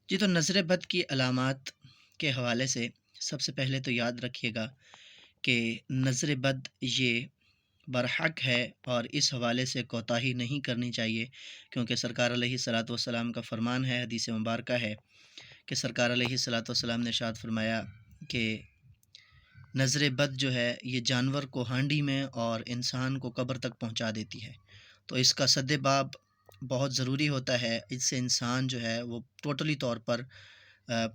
جی، تو نظر بد کی علامات کے حوالے سے سب سے پہلے تو یاد رکھیے گا کہ نظر بد یہ برحق ہے، اور اس حوالے سے کوتاہی نہیں کرنی چاہیے، کیونکہ سرکار علیہ الصلاۃ والسلام کا فرمان ہے، حدیث مبارکہ ہے کہ سرکار علیہ الصلاۃ والسلام نے ارشاد فرمایا کہ نظر بد جو ہے یہ جانور کو ہانڈی میں اور انسان کو قبر تک پہنچا دیتی ہے۔ تو اس کا سد باب بہت ضروری ہوتا ہے، اس سے انسان جو ہے وہ ٹوٹلی طور پر آ،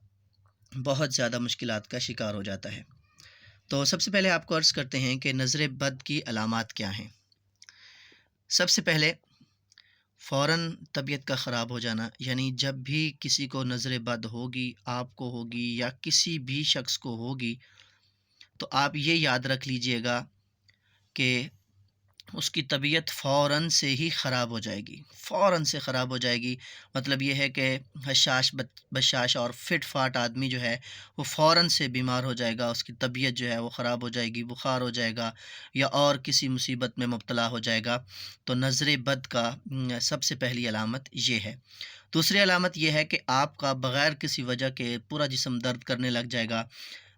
بہت زیادہ مشکلات کا شکار ہو جاتا ہے۔ تو سب سے پہلے آپ کو عرض کرتے ہیں کہ نظر بد کی علامات کیا ہیں۔ سب سے پہلے فوراً طبیعت کا خراب ہو جانا، یعنی جب بھی کسی کو نظر بد ہوگی، آپ کو ہوگی یا کسی بھی شخص کو ہوگی، تو آپ یہ یاد رکھ لیجئے گا کہ اس کی طبیعت فوراً سے ہی خراب ہو جائے گی، فوراً سے خراب ہو جائے گی۔ مطلب یہ ہے کہ حشاش بشاش اور فٹ فاٹ آدمی جو ہے وہ فوراً سے بیمار ہو جائے گا، اس کی طبیعت جو ہے وہ خراب ہو جائے گی، بخار ہو جائے گا یا اور کسی مصیبت میں مبتلا ہو جائے گا۔ تو نظر بد کا سب سے پہلی علامت یہ ہے۔ دوسری علامت یہ ہے کہ آپ کا بغیر کسی وجہ کے پورا جسم درد کرنے لگ جائے گا۔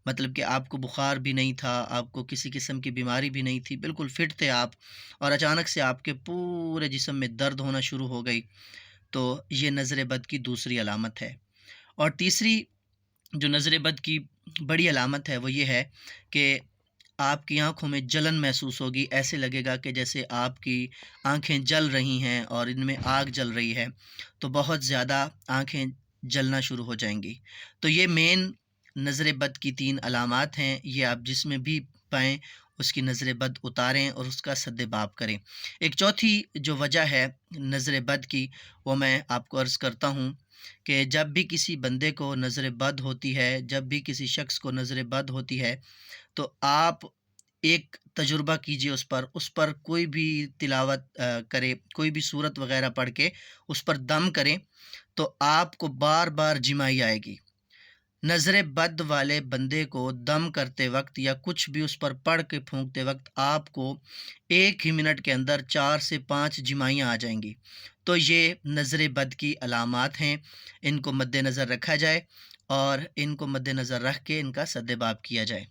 مطلب کہ آپ کو بخار بھی نہیں تھا، آپ کو کسی قسم کی بیماری بھی نہیں تھی، بالکل فٹ تھے آپ، اور اچانک سے آپ کے پورے جسم میں درد ہونا شروع ہو گئی، تو یہ نظر بد کی دوسری علامت ہے۔ اور تیسری جو نظر بد کی بڑی علامت ہے وہ یہ ہے کہ آپ کی آنکھوں میں جلن محسوس ہوگی، ایسے لگے گا کہ جیسے آپ کی آنکھیں جل رہی ہیں اور ان میں آگ جل رہی ہے، تو بہت زیادہ آنکھیں جلنا شروع ہو جائیں گی۔ تو یہ مین نظر بد کی تین علامات ہیں، یہ آپ جس میں بھی پائیں اس کی نظر بد اتاریں اور اس کا سد باب کریں۔ ایک چوتھی جو وجہ ہے نظر بد کی، وہ میں آپ کو عرض کرتا ہوں کہ جب بھی کسی بندے کو نظر بد ہوتی ہے، جب بھی کسی شخص کو نظر بد ہوتی ہے، تو آپ ایک تجربہ کیجئے، اس پر کوئی بھی تلاوت کرے، کوئی بھی صورت وغیرہ پڑھ کے اس پر دم کریں، تو آپ کو بار بار جمائی آئے گی۔ نظر بد والے بندے کو دم کرتے وقت یا کچھ بھی اس پر پڑھ کے پھونکتے وقت آپ کو 1 ہی منٹ کے اندر 4 سے 5 جمائیاں آ جائیں گی۔ تو یہ نظر بد کی علامات ہیں، ان کو مد نظر رکھا جائے اور ان کو مد نظر رکھ کے ان کا سد باب کیا جائے۔